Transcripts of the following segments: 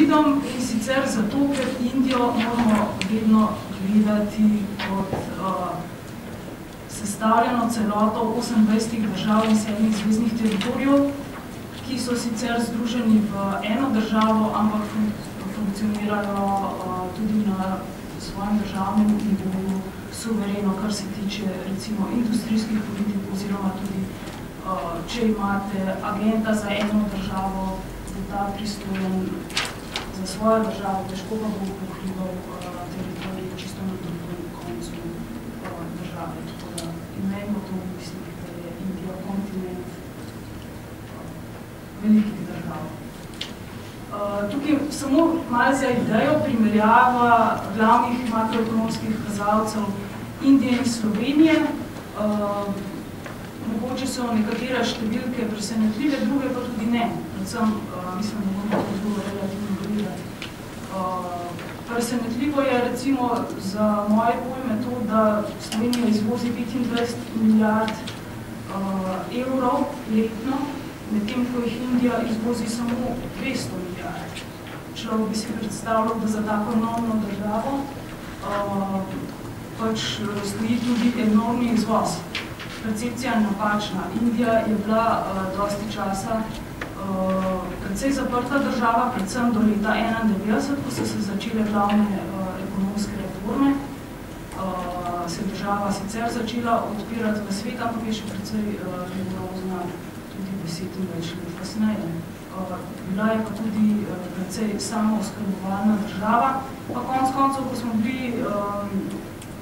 Indom in sicer zato, ker Indijo moramo vedno gledati kot sestavljeno celoto 28 držav in 7 zveznih teritorijev, ki so sicer združeni v eno državo, ampak funkcionirajo tudi na svojem državnem nivoju suvereno, kar se tiče recimo industrijskih politik oziroma tudi, če imate agenta za eno državo, da ta pristojen za svojo državo, težko pa bo pokrival teritorij čisto na drugem koncu države. Tako da imejmo to v mislih, da je Indija kontinent velikih držav. Tukaj samo malo za idejo primerjava glavnih makroekonomskih kazalcev Indije in Slovenije. Mogoče so nekatere številke presenetljive, druge pa tudi ne. Predvsem, mislim, da bomo to zelo relativno gledati. Presenetljivo je recimo za moje pojme to, da Slovenija izvozi 25 milijard evrov letno, medtem ko jih Indija izvozi samo 200 milijard. Človek bi si predstavljal, da za tako enormno državo pač stoji tudi enormni izvoz. Percepcija je napačna. Indija je bila dosti časa precej zaprta država, predvsem do leta 1991, ko so se začele glavne ekonomske reforme. Se država sicer začela odpirati v svet, ampak je še precej rigorozna tudi 10 in več let kasneje. Bila je pa tudi precej samooskrbovalna država, pa konec koncev, ko smo bili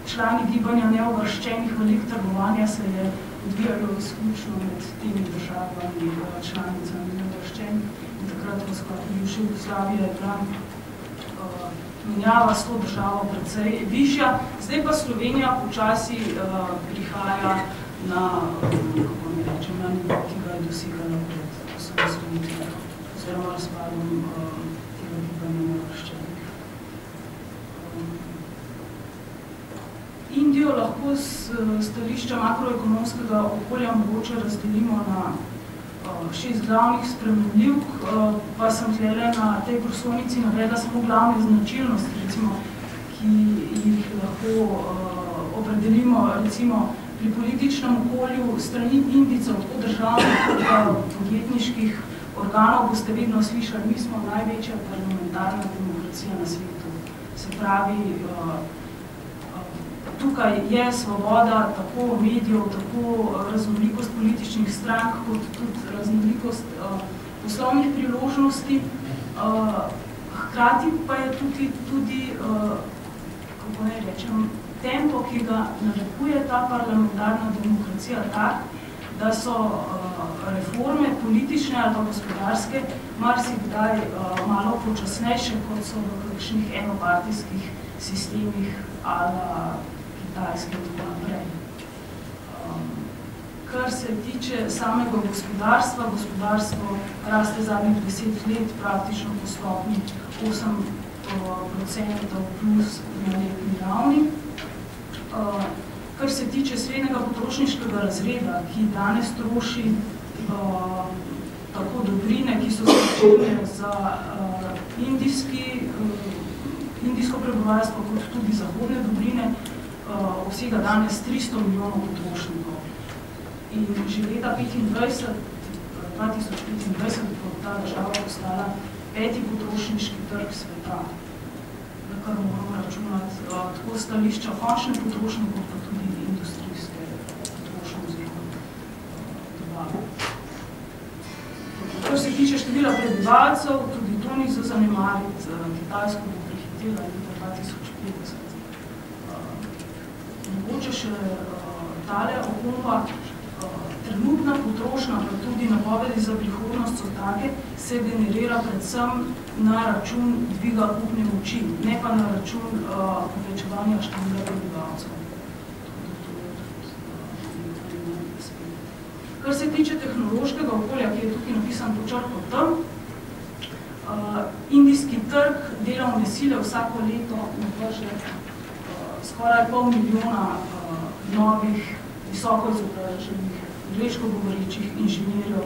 člani gibanja neuvrščenih velik trgovanja, se je odvijalo izključno med temi državami, članicami neuvrščenih. In takrat v sklopu bivše Jugoslavije je bila menjava s to državo precej višja. Zdaj pa Slovenija počasi prihaja na, kako mi rečem, na nivo, ki ga je dosegala pred osamosvojitvijo oziroma razpadom tega gibanja neuvrščenih. Indijo lahko z stališča makroekonomskega okolja mogoče razdelimo na 6 glavnih spremenljivk, pa sem tlele na tej prosojnici navedla samo glavne značilnosti, recimo, ki jih lahko opredelimo recimo pri političnem okolju strani Indijcev, po državnih podjetniških organov, boste vedno slišali, mi smo največja parlamentarna demokracija na svetu. Se pravi, tukaj je svoboda tako medijev, tako raznolikost političnih strank, kot tudi raznolikost poslovnih priložnosti. Hkrati pa je tudi kako naj rečem, tempo, ki ga narekuje ta parlamentarna demokracija tak, da so reforme politične ali pa gospodarske marsikdaj malo počasnejše, kot so v kakšnih enopartijskih sistemih ali Kitajske in tako naprej. Kar se tiče samega gospodarstva, gospodarstvo raste zadnjih 10 let, praktično po stopnji 8% plus na letni ravni. Kar se tiče srednjega potrošniškega razreda, ki danes troši tako dobrine, ki so značilne za indijsko prebivalstvo, kot tudi zahodne dobrine, obsega danes 300 milijonov potrošnikov. In že leta 2025 bo ta država postala 5. potrošniški trg sveta, na kar moramo računati tako stališča končnih potrošnikov, pa tudi industrijske potrošnje dobave. Kar se tiče števila prebivalcev, tudi to ni za zanemariti, Kitajsko bo prehitela leta 2050. Mogoče še tale opomba, trenutna potrošnja, pa tudi napovedi za prihodnost so take, se generira predvsem na račun dviga kupne moči, ne pa na račun povečevanja števila prebivalcev. Kar se tiče tehnološkega okolja, ki je tukaj napisan po črko T, indijski trg delovne sile vsako leto navrže skoraj 500 milijona novih, visoko izobraženih, angleško govorečih inženirjev,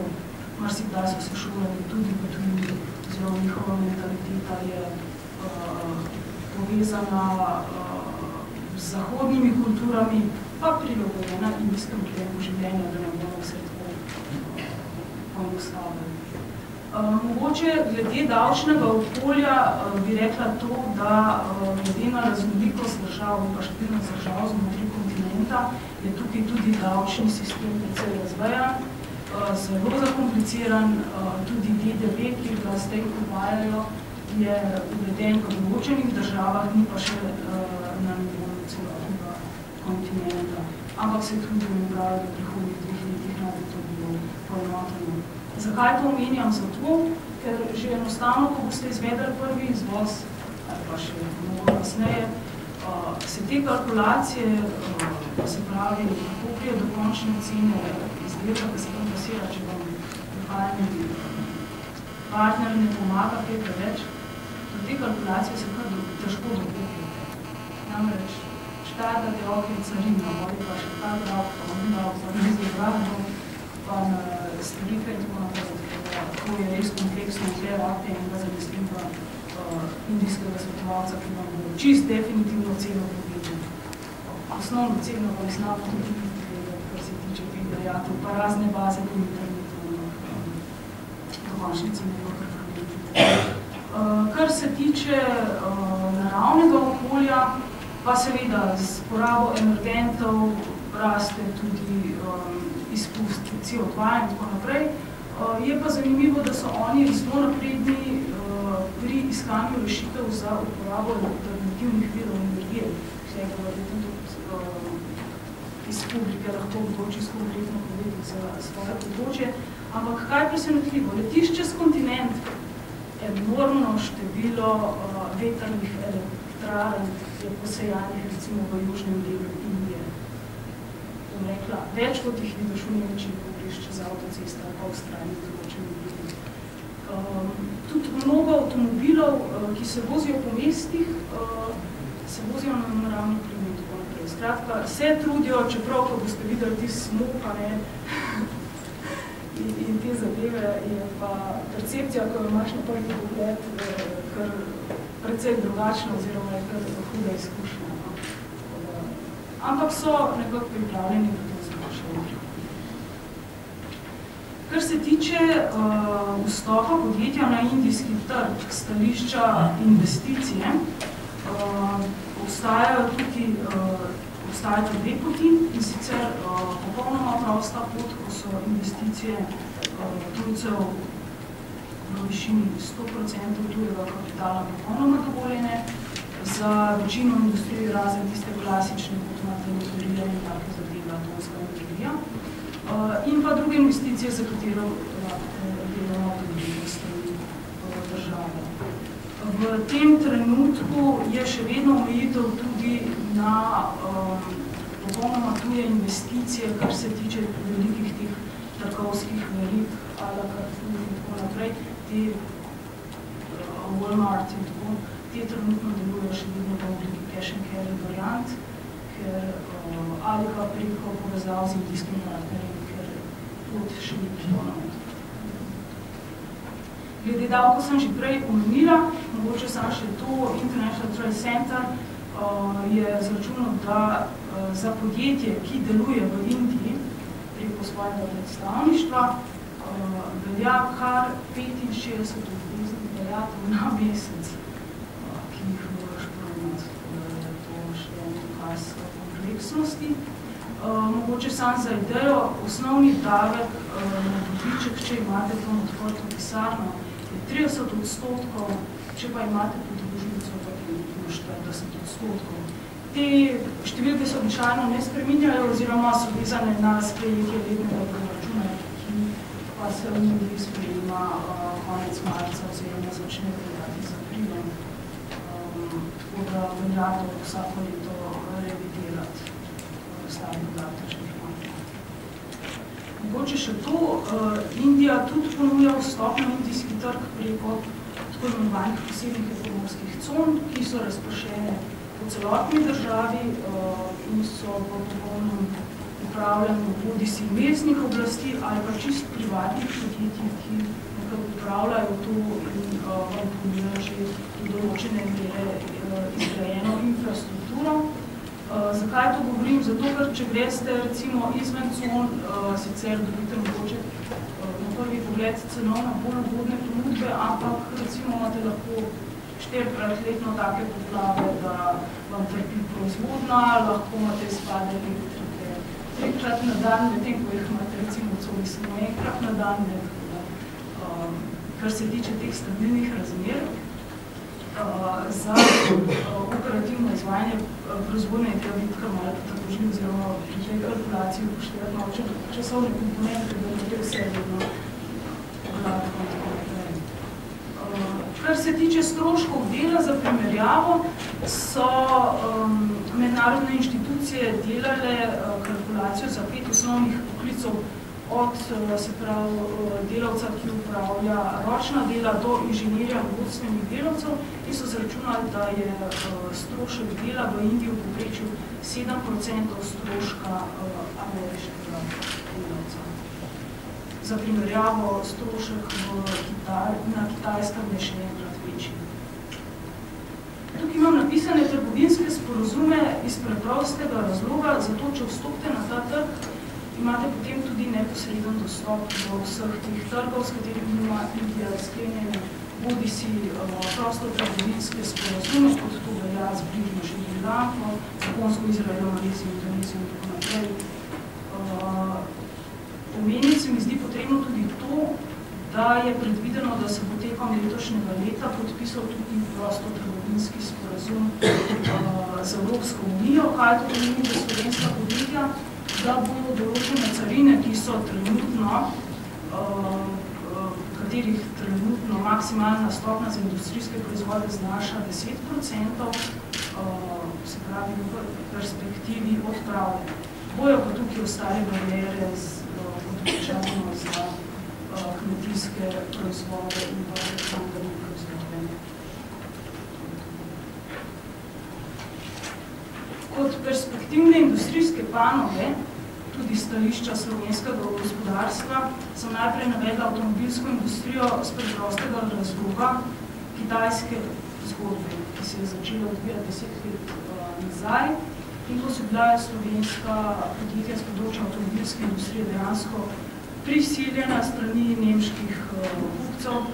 marsikdaj so se šolali tudi v tujini, oziroma njihova mentaliteta da je povezana z zahodnimi kulturami, pa prilagojena indijskemu življenju, da ne bomo vse tako poenostavili. Mogoče glede davčnega okolja bi rekla to, da glede na raznolikost držav in pa številnost držav znotraj kontinenta je tukaj tudi davčni sistem precej razvejan, zelo zakompliciran, tudi DDV, ki ga zdaj uvajajo, je uveden v določenih državah, ni pa še na nivoju celotnega kontinenta. Ampak se trudimo, da v prihodnjih 2 letih naj bi to bilo poenoteno. Zakaj to omenjam? Zato, ker že enostavno, ko boste izvedeli prvi izvoz, ali pa še mnogo kasneje, se te kalkulacije, se pravi, kako prije do končne cene izdelka, ki se vam pasira, če vam prihajanje partner ne pomaga kaj preveč, do te kalkulacije se kar težko dokupite. Namreč, štartate okej carina, ali pa še ta drav, pa nizgi drav, pa na storitve in tako naprej. To je res kompleksno, tle rabite enega zamestnika indijskega svetovalca, ki vam bo čist definitivno ceno povedal. Osnovno ceno pa ne znamo tudi povedati, kar se tiče dejatov, pa razne baze po internetu, dokončni cene bo kar povedati. Kar se tiče naravnega okolja, pa seveda z porabo energentov raste tudi izpust CO2 in tako naprej. Je pa zanimivo, da so oni zelo napredni pri iskanju rešitev za uporabo alternativnih virov energije. Vse govorite tudi iz publike, lahko bo čisto konkretno povedati za svoje področje. Ampak kaj presenetljivo? Letišče s kontinent, enormno število vetrnih elektrarn je posejanih recimo v južnem delu Indije. Bom rekla, več kot jih vidiš v Nemčiji, čez avtocesta, pa v Avstraliji, določenih ljudi. Tudi mnogo avtomobilov, ki se vozijo po mestih, se vozijo na naravni plin in tako naprej. Skratka, se trudijo, čeprav, ko boste videli ti smog, in te zadeve, je pa percepcija, ko imaš na prvi pogled, kar precej drugačna oziroma je kar huda izkušnja. Ampak so nekako pripravljeni, da to zmanjšajo. Kar se tiče vstopa podjetja na indijski trg, stališča investicije, obstajata 2 poti, in sicer popolnoma prosta pot, ko so investicije tujcev v višini 100% tujega kapitala popolnoma dovoljene, za večino industrije razen tiste klasične, kot imate motorija in take zadeve, atomska energija. In pa druge investicije, za katero delamo tudi v strani države. V tem trenutku je še vedno omejitev tudi na popolnoma tuje investicije, kar se tiče velikih teh trgovskih verig, ala Carrefour in tako naprej, te Walmart in tako, te trenutno delujejo še vedno v obliki cash and carry variant, ali pa preko povezav z indijskim partnerjem, ker pot še ni prihodno. Glede davko sem že prej omenila, mogoče sam še to, International Trade Center je zračunal, da za podjetje, ki deluje v Indiji preko svojega predstavništva, velja kar 65 obveznih dajatev na mesec, ki jih moraš poravnati. To še je dokaz kompleksnosti. Mogoče sam za idejo, osnovni davek na dobiček, če imate tam odprto pisarno, je 30%, če pa imate podružnico, pa je 40%. Te številke se običajno ne spreminjajo, oziroma so vezane na sprejetje letnega proračuna, ki pa se v njih sprejema konec marca, oziroma začne veljati z aprilom. Tako da velja to vsako leto revidirati stari podatečnih markov. Mogoče še to, Indija tudi ponuja vstop na indijski trg preko tako imenovanih posebnih ekonomskih con, ki so razpršene po celotni državi in so v popolnem upravljanju bodisi mestnih oblasti ali pa čist privatnih podjetij, ki nekaj upravljajo to in vam ponujajo že do določene mere izgrajeno infrastrukturo. Zakaj to govorim? Zato, ker če greste recimo izven con, sicer dobite mogoče na prvi pogled cenovno bolj ugodne ponudbe, ampak recimo imate lahko 4-krat letno take poplave, da vam trpi proizvodna, lahko imate izpade elektrike 3-krat na dan, medtem ko jih imate recimo coli samo 1-krat na dan, kar se tiče teh stabilnih razmer. Za operativno izvajanje proizvodnje je treba biti kar malo potrbožljiv oziroma pri tej kalkulaciji upoštevati malo časovne komponente, da je to vse vedno gladko in tako naprej. Kar se tiče stroškov dela za primerjavo, so mednarodne inštitucije delale kalkulacijo za 5 osnovnih poklicov od delavca, ki upravlja ročna dela, do inženirja vodstvenih delavcev in so zračunali, da je strošek dela v Indiji v povprečju 7% stroška ameriškega delavca. Za primerjavo strošek na Kitajskem je še enkrat večji. Tukaj imam napisane trgovinske sporazume iz preprostega razloga, zato če vstopite na ta trg, imate potem tudi neposreden dostop do vseh teh trgov, s katerimi ima Indija sklenjene bodisi prostotrgovinske sporazume, kot to velja z bližnjo Šrilanko, Japonsko, Izraelom, Malezijo, Indonezijo in tako naprej. Omeniti se mi zdi potrebno tudi to, da je predvideno, da se bo tekom letošnjega leta podpisal tudi prostotrgovinski sporazum z Evropsko unijo, kaj to pomeni za slovenska podjetja, da bodo določene carine, ki so trenutno, katerih trenutno maksimalna stopnja za industrijske proizvode znaša 10%, se pravi v perspektivi odpravljene. Bojo pa tukaj ostale barijere podvečano za kmetijske proizvode in pa prehrambene proizvode. Kot perspektivne industrijske panoge, tudi stališča slovenskega gospodarstva, sem najprej navedla avtomobilsko industrijo z preprostega razloga kitajske zgodbe, ki se je začela odvijati 10 let nazaj. In to so bila slovenska podjetja z področja avtomobilske industrije dejansko prisiljena strani nemških kupcev,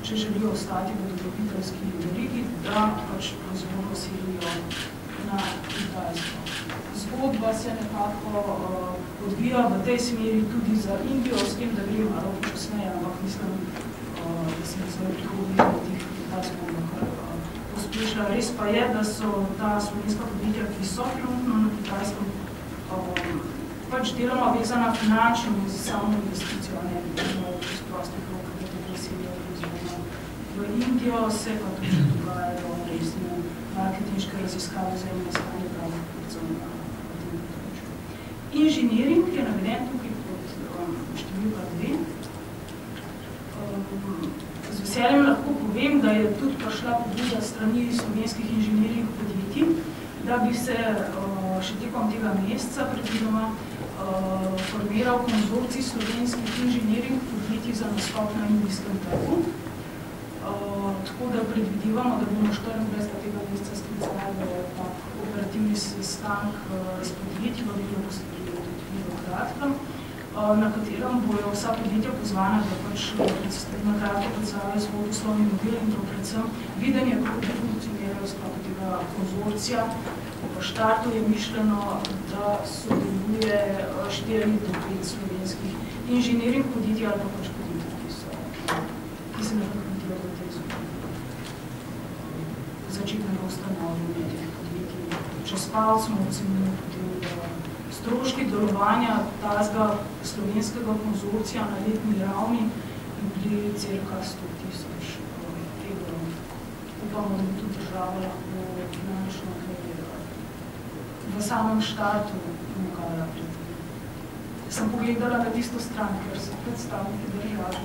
če želijo ostati v dobaviteljski verigi, da pač proizvodno selijo na Kitajsko. Zgodba se nekako odvija v tej smeri tudi za Indijo, s tem, da gre malo počasneje, ampak mislim, da se v prihodnjih letih Kitajsko pospešila. Res pa je, da so ta slovenska podjetja, ki so trenutno na Kitajskem, pač deloma vezana finančno in samo investicijo, ne iz prostih rok, da te preselijo v Indijo, se pa tudi dogajajo resne marketinške raziskave za iskanje pravih kupcev na tem področju. Inženiring je naveden tukaj pod številka 2. Z veseljem lahko povem, da je tudi prišla pobuda strani slovenskih inženiring podjetij, da bi se še tekom tega meseca predvidoma formiral konzorcij slovenskih inženiring podjetij za nastop na indijskem trgu. Tako da predvidevamo, da bomo 24. tega meseca sklicali operativni sestanek s podjetji, v Belju bo se prijeli tudi v kratkem, na katerem bojo vsa podjetja pozvana, da pač na kratko predstavljajo svoj poslovni model in to predvsem videnje, kako funkcionirajo sklopu tega konzorcija. V štartu je mišljeno, da sodeluje 4 do 5 slovenskih inženiring podjetij ali pa pač podjetij, ki se nekako vidijo v tej zgodbi. Začetnega ustanovljanja teh podjetij. Čez pal smo ocenili potem, da stroški delovanja tazga slovenskega konzorcija na letni ravni bi bili cirka 100 000 evrov. Upamo, da bi tudi država lahko finančno v samem štartu pomagala predvideti. Sem pogledala na tisto stran, ker so predstavniki države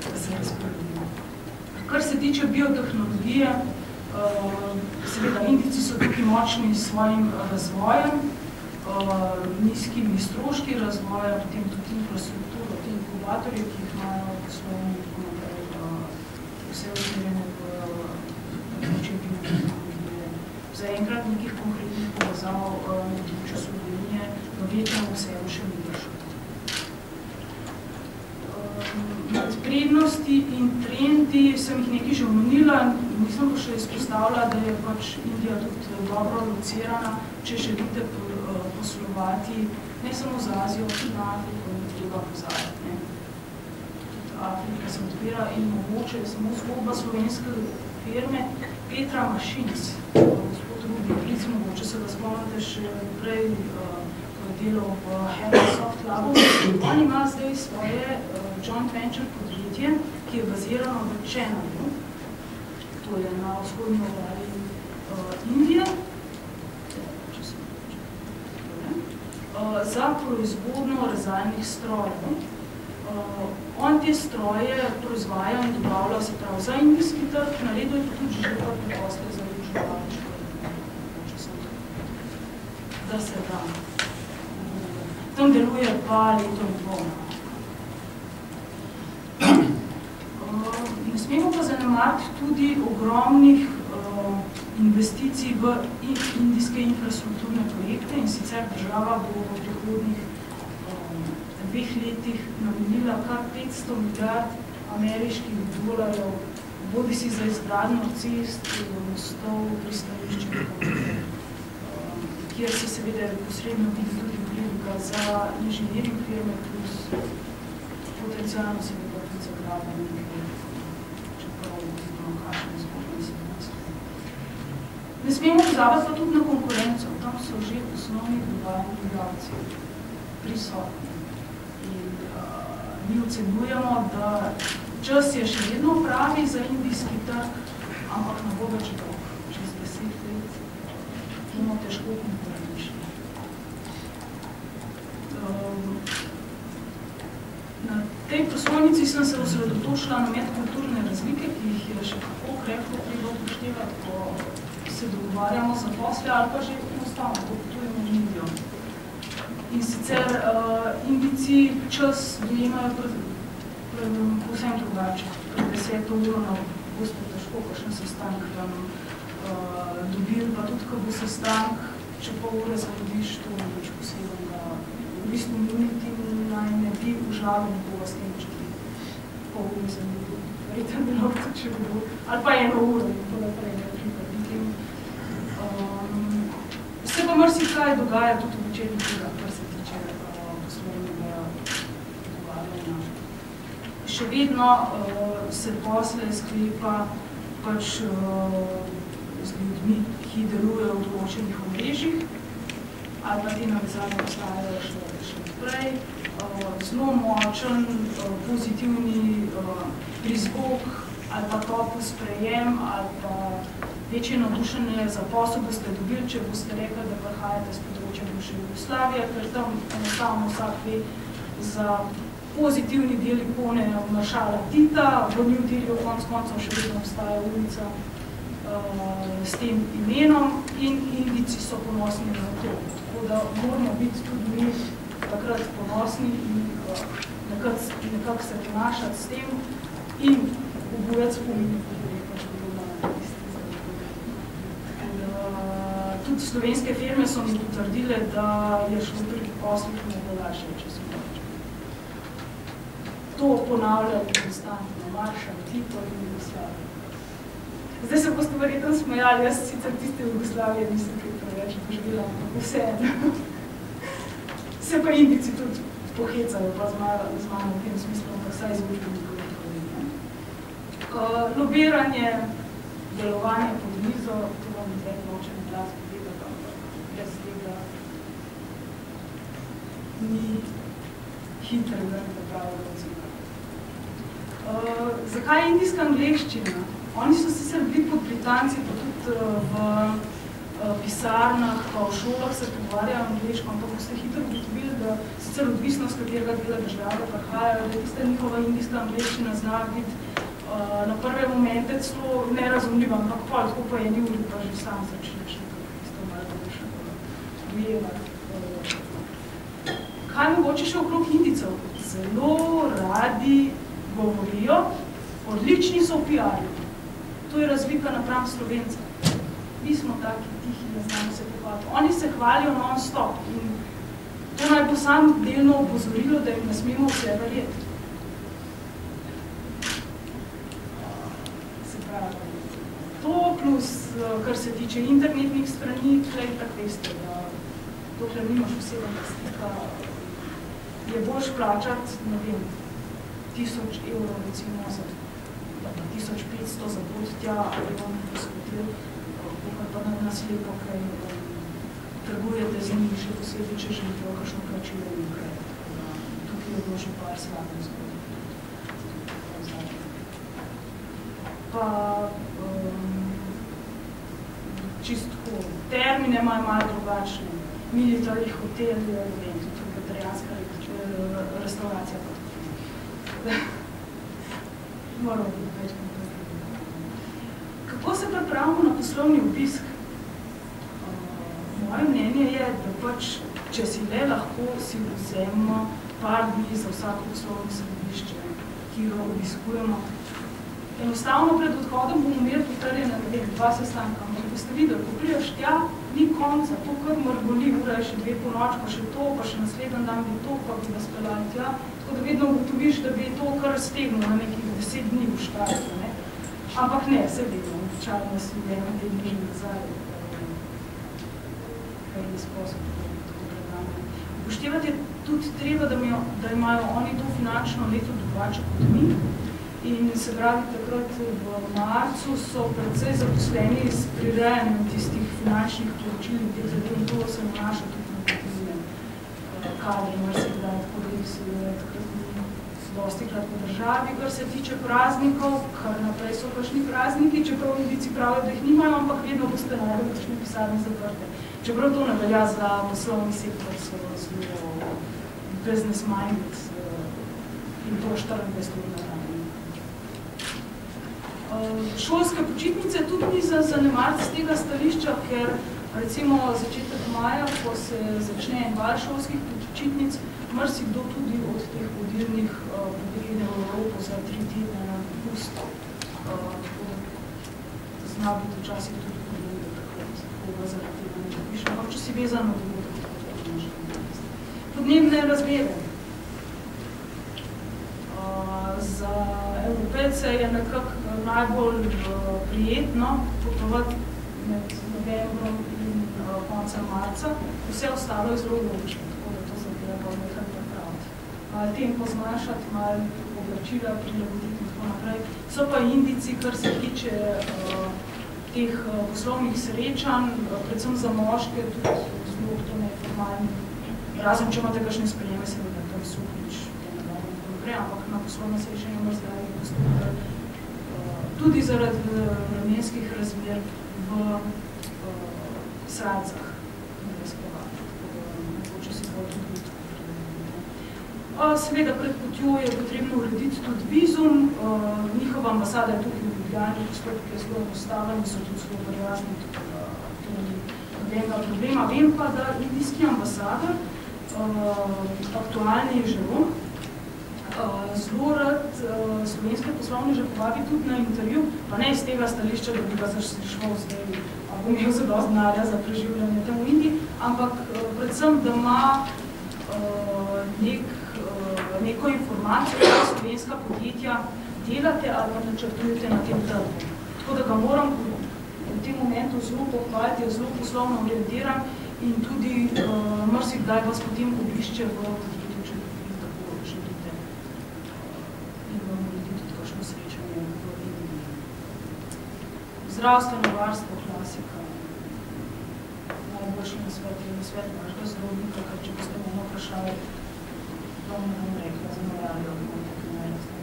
tako se razporedili. Kar se tiče biotehnologije, seveda Indijci so tukaj močni s svojim razvojem, nizkimi stroški razvoja, potem tudi infrastrukturo, tem inkubatorje, ki jih imajo poslovni in tako naprej, vse usmerjene v načetine tehnologije. Zaenkrat nekih konkretnih povezav na področju Slovenije v večjem obsegu še ni prišlo. Med prednosti in trendi sem jih nekaj že omenila, nisem pa še izpostavila, da je pač Indija tudi dobro locirana, če želite poslovati ne samo z Azijo, tudi na Afriko, ni treba pozabiti. Tudi Afrika se odpira in mogoče samo zgodba slovenske firme Petra Machines, gospod Rubi, mogoče se ga spomnite še prej, delal v Soft Labu. On ima zdaj svoje joint venture podjetje, ki je bazirano v Chennaiu, to je na vzhodni obali Indije, za proizvodnjo rezalnih strojev. On te stroje proizvaja in dobavlja, se pravi, za indijski trg, naredil je pa tudi že prvi posle za Južno Afriko, da se da. Tam deluje pa leto in dvoma. Ne smemo pa zanemariti tudi ogromnih investicij v indijske infrastrukturne projekte in sicer država bo v prihodnjih 2 letih namenila kar 500 milijard ameriških dolarjev, bodi si za izgradnjo cest, mostov, pristanišč, kjer se seveda posredno vidi tudi vpliv za inženiring firme plus potencijalno seveda tudi za gradnje, čeprav vidimo, kakšne zgodne se nas. Ne smemo pozabiti pa tudi na konkurenco, tam so že osnovni globalni igralci prisotni. In mi ocenjujemo, da čas je še vedno pravi za indijski trg, ampak ne bo več dolg, čez 10 let bomo težko konkurenčni. Na tej prosojnici sem se osredotočila na medkulturne razlike, ki jih je še kako krepko treba upoštevati, ko se dogovarjamo za posle ali pa že enostavno, ko potujemo v Indijo. In sicer Indijci čas dojemajo povsem drugače. Pred 10 uro na avgustu težko kakšen sestanek tam dobil, pa tudi, ko bo sestank, če pol ure zamudiš, to ni več posebnega. V bistvu niti naj ne bi užalil nekoga s tem, če bi pol ure zamudil. Verjetno bi lahko, če bi bilo, ali pa 1 uro in to naprej ne pripaditi. Se pa marsikaj dogaja tudi v večernih urah, kar se tiče poslovnega dogovarjanja. Še vedno se posle sklepa pač z ljudmi, ki delujejo v določenih omrežjih, ali pa te navezave ostajajo še naprej. Zelo močen, pozitivni prizvok, ali pa topel sprejem, ali pa večje navdušenje za posel boste dobili, če boste rekli, da prihajate s področja bivše Jugoslavije, ker tam enostavno vsak ve za pozitivni del ikone maršala Tita, v New Delhiju konec koncev še vedno obstaja ulica s tem imenom in Indijci so ponosni na to. Tako da moramo biti tudi mi takrat ponosni in nekako se ponašati s tem in obujati spomin. Tudi slovenske firme so mi potrdile, da je šlo pri poslih najbolajše, če so moče. To ponavljali konstantno, maršal, Tito in Jugoslavije. Zdaj se boste verjetno smejali, jaz sicer tiste Jugoslavije nisem kaj preveč doživela, ampak vseeno. Se pa Indijci tudi pohecajo, pa z mano v tem smislu, ampak vsaj izvršno nikoli. Lobiranje, delovanje pod mizo, to vam zdaj nočem glas povedati, ampak brez tega ni hitrega in pravega odziva. Zakaj indijska angleščina? Oni so sicer bili pod Britanci, pa tudi v pisarnah, pa v šolah se pogovarjajo angleško, ampak boste hitro ugotovili, da sicer odvisno z katerega dela države prihajajo, da tista njihova indijska angleščina zna biti na prve momente celo nerazumljiva, ampak tako pa je ni uri, pa že sam začneš nekako isto malo boljše dojevati. Kaj mogoče še okrog Indijcev? zelo radi govorijo, odlični so v PR-ju. To je razlika napram Slovenca. Mi smo taki tihi, ne znamo se pohvaliti. Oni se hvalijo non-stop in to naj bo sam delno opozorilo, da jim ne smemo vse verjeti. Se pravi, to plus, kar se tiče internetnih strani, tlej tako veste, da dokler nimaš osebnega stika, je boljš plačati, ne vem, 1000 evrov, recimo, za 1500 za pot tja, ali vam poskotil, pokaj pa na slepo, kaj trgujete z njih, še posebej, če želite kakšno plačilo in kaj. Tukaj je bilo že par slabih zgodb. Pa čistko, termine imajo malo drugačne. Military hotel, ne vem, tudi vegetarijanska restauracija. Moram biti več kompletno. Kako se pripravimo na poslovni obisk? Moje mnenje je, da pač, če si le lahko, si vzemimo par dni za vsako poslovno središče, ki jo obiskujemo. Enostavno pred odhodom bomo imeli potrjene, ne vem, 2 sestanka, ampak boste videli, ko priješ tja, ni konca, to kar mrgoli, ura je še 2 po noč, pa še to, pa še naslednji dan bi to, pa bi ga speljali tja. Tako da vedno ugotoviš, da bi to kar stegnil na nekih 10 dni v štartu, ne. Ampak ne, se vedno, običajno si vemo te dni nazaj, kaj je sposob, tako predamo. Upoštevati je tudi treba, da imajo oni to finančno leto drugače kot mi. In se pravi, takrat v marcu so predvsej zaposleni s prirejanjem tistih finančnih poročil in teh zadev, in to se nanaša tudi na potem kadre, mar se kdaj, tako da jih se takrat ni dostikrat po državi. Kar se tiče praznikov, kar naprej so kakšni prazniki, čeprav Indijci pravijo, da jih nimajo, ampak vedno boste najdeli kakšne pisarne zaprte. Čeprav to ne velja za poslovni sektor, so zelo business-minded in to 24 ur na dan. Šolske počitnice tudi ni za zanemariti z tega stališča, ker recimo začetek maja, ko se začne en val šolskih počitnic, marsikdo tudi od teh vodilnih pobegne v Evropo za 3 tedne na dopust. Zna biti včasih tudi podljivo takrat, koga zaradi tega ne piše. Ampak če si vezan na dogodek, to ne možno narediti. Podnebne razmere. Za Evropejce je nekako najbolj prijetno potovati med novembrom in koncem marca. Vse ostalo je zelo vroče, tako da to zadeva pa nekaj pripraviti. Malo tempo zmanjšati, malo oblačila prilagoditi in tako naprej. So pa Indijci, kar se tiče teh poslovnih srečanj, predvsem za moške, tudi zelo to neformalni. Razen, če imate kakšne sprejeme, se vede, tam suhnič, ampak na poslovno srečanje mrzdaji postopili tudi zaradi vremenskih razmer v srajcah. Mogoče si bolj tudi seveda pred potjo je potrebno urediti tudi vizum. Njihova ambasada je tukaj v Ljubljani, postopek je zelo enostaven in so tudi zelo prijazni, to ni nobenega problema. Vem pa, da indijski ambasador, aktualni je Žerom, zelo rad slovenske poslovneže povabi tudi na intervju, pa ne iz tega stališča, da bi ga zašel zdaj, a bo imel zelo denarja za preživljanje tam v Indiji, ampak predvsem, da ima neko informacijo, da slovenska podjetja delate ali pa načrtujete na tem trgu. Tako da ga moram v tem momentu zelo pohvaliti, je zelo poslovno orientiran in tudi marsikdaj vas potem obišče v podjetju, če bi tako želite. In vam urediti tudi kakšno srečanje v Indiji. Zdravstveno varstvo, klasika. Najboljši nasvet je nasvet vašega zdravnika, ker če boste bomo vprašali, vam ne bom rekla, zanavljajo, bomo tako najrazne.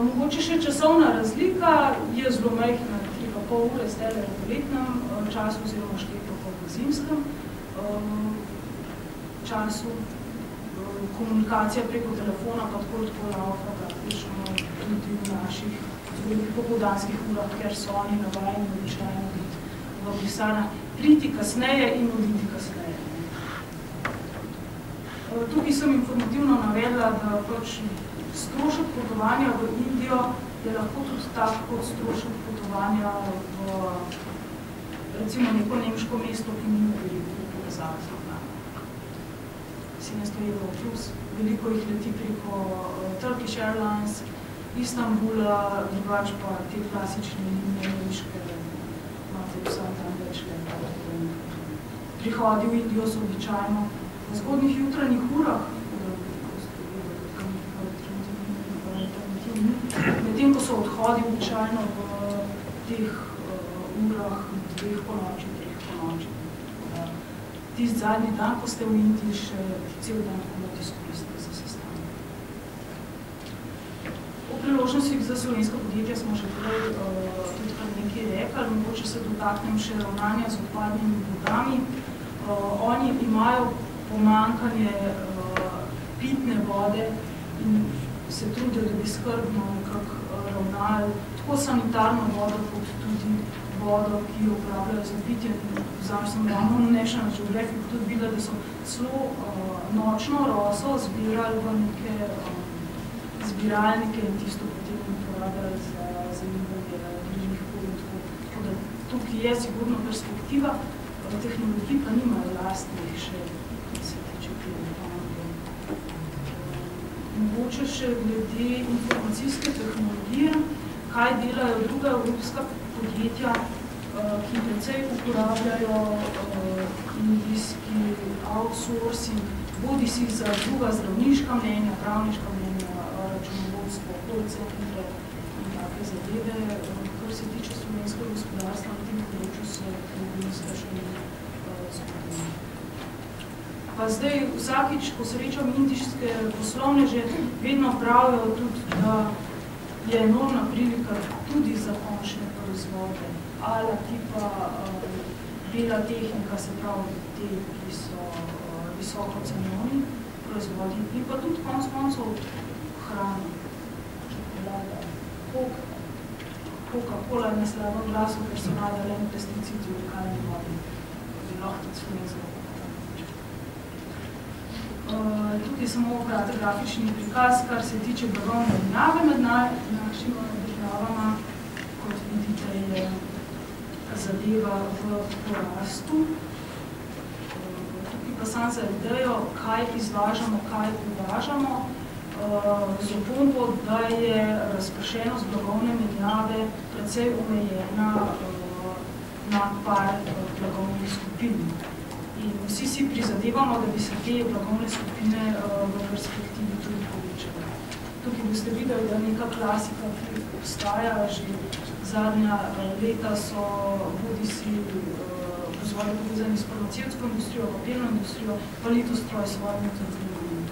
Mogoče še časovna razlika je zelo majhna, 3,5 ure zdajle v poletnem času oziroma 4,5 v zimskem času. Komunikacija preko telefona pa tako laufa praktično tudi v naših popoldanskih urah, ker so oni navajeni običajno biti v pisarnah, priti kasneje in oditi kasneje. Tukaj sem informativno navedla, da pač strošek potovanja v Indijo je lahko tudi tak kot strošek potovanja v recimo neko nemško mesto, ki ni veliko povezave z Ljubljano. 700 evrov plus, veliko jih leti preko Turkish Airlines, Istanbula, drugač pa te klasične linije nemške, imate vsem tam več leta. Prihodi v Indijo so običajno v zgodnih jutranjih urah, medtem ko so odhodi običajno v teh urah 2 ponoči, 3 ponoči. Tisti zadnji dan, ko ste v Indiji, še cel dan lahko izkoristili za sestanek. O priložnostih za slovenska podjetja smo že prej tudi kar nekaj rekli, mogoče se dotaknem še ravnanja z odpadnimi vodami. Oni imajo pomanjkanje pitne vode in se trudijo, da bi skrbno nekako ravnali tako sanitarno vodo, kot tudi vodo, ki jo uporabljajo za pitje. Vzam sem ravno National Geographic tudi videla, da so celo nočno roso zbirali v neke zbiralnike in tisto potem uporabljali za zanimanje bližnjih podnikov. Tako da tukaj je sigurno perspektiva, tehnologij pa nimajo lastnih še, ki se tiče panoge. Mogoče še glede informacijske tehnologije, kaj delajo druga evropska podjetja, ki precej uporabljajo indijski outsourcing, bodi si za druga zdravniška mnenja, pravniška mnenja, računovodstvo, call-centre in take zadeve. Kar se tiče slovenskega gospodarstva, na tem področju se tehnologijska še ne zgodila. Pa zdaj vsakič, ko srečam indijske poslovneže, vedno pravijo tudi, da je enormna prilika tudi za končne proizvode, ala tipa bela tehnika, se pravi te, ki so visoko cenovni proizvodi, in pa tudi konc koncev hrana, čokolada, Coca-Cola je na slabem glasu, ker so nadaljen pesticidi v lokalni vodi, bi lahko tudi slovensko. Tukaj je samo kratek grafični prikaz, kar se tiče blagovne menjave med našima državama. Kot vidite, je zadeva v porastu. Tukaj pa sam za idejo, kaj izvažamo, kaj uvažamo. Z opombo, da je razpršenost blagovne menjave precej omejena na par blagovnih skupin. In vsi si prizadevamo, da bi se te blagovne skupine v perspektivi tudi povečale. Tukaj boste videli, da neka klasika, ki obstaja že zadnja leta, so bodisi proizvodi povezani s farmacevtsko industrijo, papirno industrijo, pa litostroj s svojimi trgovinami.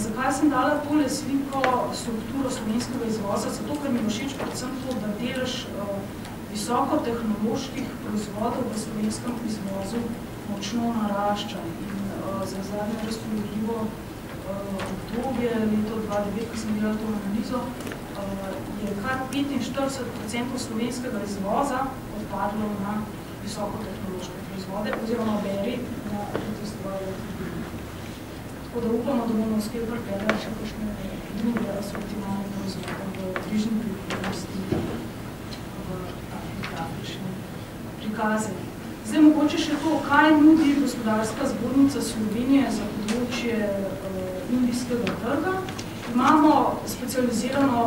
Zakaj sem dala tole sliko strukturo slovenskega izvoza? Zato, ker mi je všeč predvsem to, da delež visokotehnoloških proizvodov v slovenskem izvozu močno narašča. In za zadnje razpoložljivo obdobje, leto 2009, ko sem delala to analizo, je kar 45% slovenskega izvoza odpadlo na visokotehnološke proizvode, oziroma beri na litostrojeve trgovine. Tako da upamo, da bomo uspeli pripeljati še kakšne druge asortimalne proizvode v bližnji prihodnosti v takih grafičnih prikazih. Zdaj mogoče še to, kaj nudi Gospodarska zbornica Slovenije za področje indijskega trga. Imamo specializirano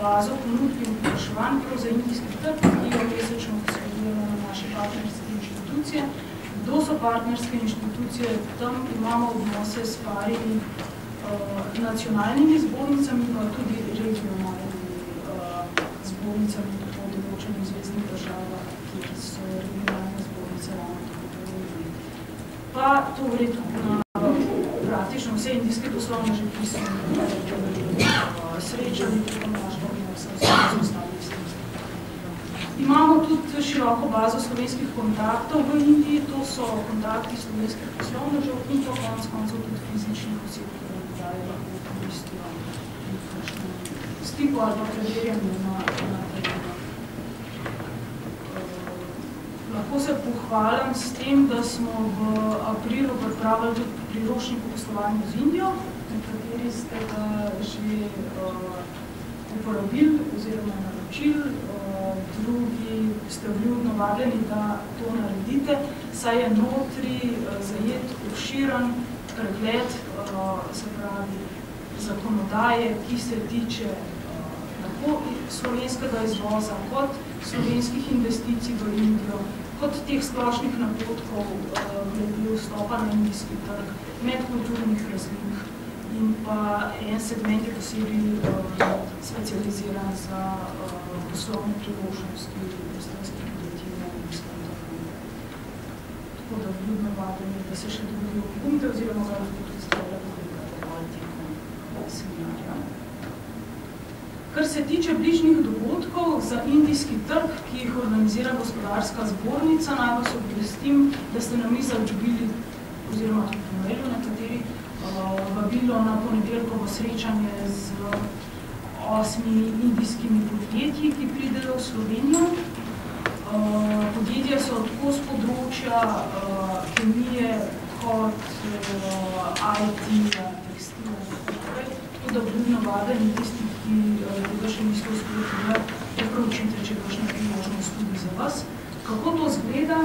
bazo ponudb in vprašanj za indijski trg, ki jo mesečno posredujemo na naše partnerske inštitucije. Kdo so partnerske inštitucije? Tam imamo odnose s parimi nacionalnimi zbornicami, pa tudi regionalnimi zbornicami po določenih zveznih državah, kjer so regionalne zbornice ravno tako povedali. Pa to verjetno na praktično vse indijske poslovneže, ki so srečali preko našega odnosa z ostalih slovenskih. Imamo tudi široko bazo slovenskih kontaktov v Indiji, to so kontakti slovenskih poslovnežev in pa konec koncev tudi fizičnih oseb, ki dajo lahko koristijo stiku ali pa preverjanju na terenu. Lahko se pohvalim s tem, da smo v aprilu pripravili tudi priročnik o poslovanju z Indijo, nekateri ste ga že uporabili oziroma naročili, drugi ste vljudno vabljeni, da to naredite, saj je notri zajet obširen pregled, se pravi, zakonodaje, ki se tiče tako slovenskega izvoza, kot slovenskih investicij v Indijo, kot teh splošnih napotkov glede vstopa na indijski trg, medkulturnih razlik in pa en segment je posebej specializiran za poslovne priložnosti slovenskih podjetij na indijskem trgu. Tako da vljudno vabljeni, da se še drugi opomite oziroma ga lahko tudi zdaj tekom seminarja. Kar se tiče bližnjih dogodkov za indijski trg, ki jih organizira gospodarska zbornica, naj vas obvestim, da ste na mizo dobili, oziroma tudi po mailu nekateri, vabilo na ponedeljkovo srečanje z 8 indijskimi podjetji, ki pridejo v Slovenijo. Podjetja so tako z področja kemije kot IT, tekstila in tako. Tako da vljudno vabljeni tisti, ki tega še niste uspeli pogledati, da proučite, če je kakšna priložnost tudi za vas. Kako to zgleda?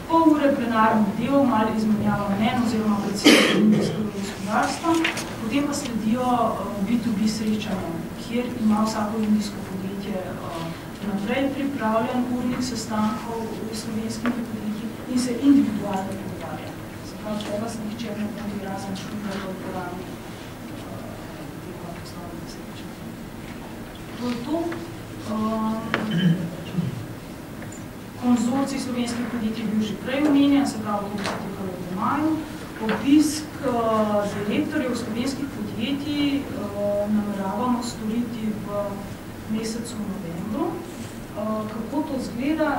Pol ure plenarni del, malo izmenjava mnenj oziroma predsednika indijskega gospodarstva, potem pa sledijo B2B srečanja, kjer ima vsako indijsko podjetje naprej pripravljen urnik sestankov v slovenskimi podjetji in se individualno pogovarja. Se pravi, če vas nihče ne bodi razen šutra v uporabi tega poslovnega srečanja. To je to. Konzorcij slovenskih podjetij je bil že prej omenjen, se pravi, tudi potekalo v maju. Obisk direktorjev slovenskih podjetij nameravamo storiti v mesecu novembru. Kako to zgleda?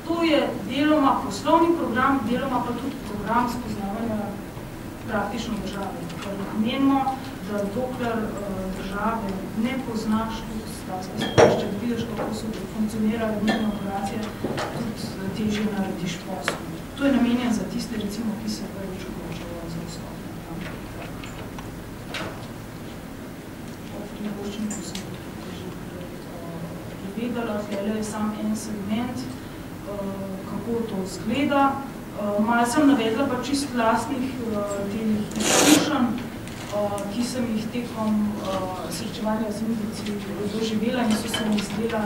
To je deloma poslovni program, deloma pa tudi program spoznavanja praktično države. Ker menimo, da dokler države ne poznaš tudi stavske sprišče, da vidiš, kako so funkcionirajo njihove operacije, tudi težje narediš posel. To je namenjen za tiste, recimo, ki se prvič odločajo za vstop. O priboščniku sem že povedala, tele je sam en segment, kako to izgleda. Malo sem navedla pa čist vlastnih izkušenj, ki sem jih tekom srečevanja z Indijci doživela in so se mi zdela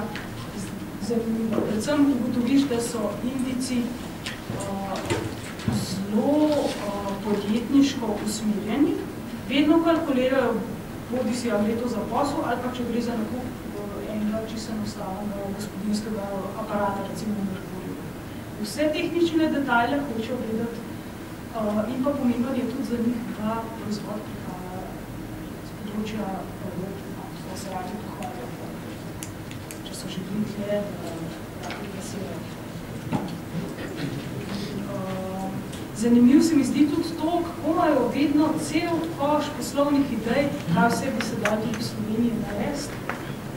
zanimivo. Predvsem ugotoviš, da so Indijci zelo podjetniško usmerjeni, vedno kalkulirajo, bodi si gre to za posel ali pa če gre za nakup enega čisto enostavnega gospodinjskega aparata, recimo na Merkurju. Vse tehnične detajle hočejo gledati in pa pomembno je tudi za njih, da proizvod prihaja z področja da se radi pohvaljajo. Če so že bili tle, radi glasijo. Zanimiv se mi zdi tudi to, kako imajo vedno cel koš poslovnih idej, kaj vse bi se dali tudi v Sloveniji narediti.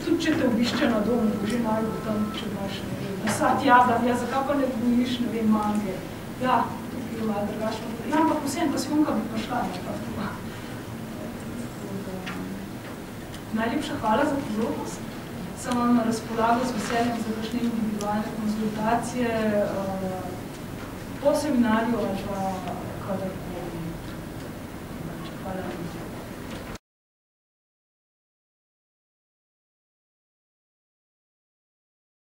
Tudi če te obišče na domu, že malo tam, če imaš, ne vem, nasad jablan, ja, zakaj pa ne bojiš, ne vem, mange. Ja, tukaj je malo drugačno. Ja, ampak vsem, pa svonka bi pa šla, ne pa tukaj. Najlepša hvala za pozornost. Sem vam na razpolago z veseljem za kakšne individualne konzultacije po seminarju ali pa kadarkoli. Hvala.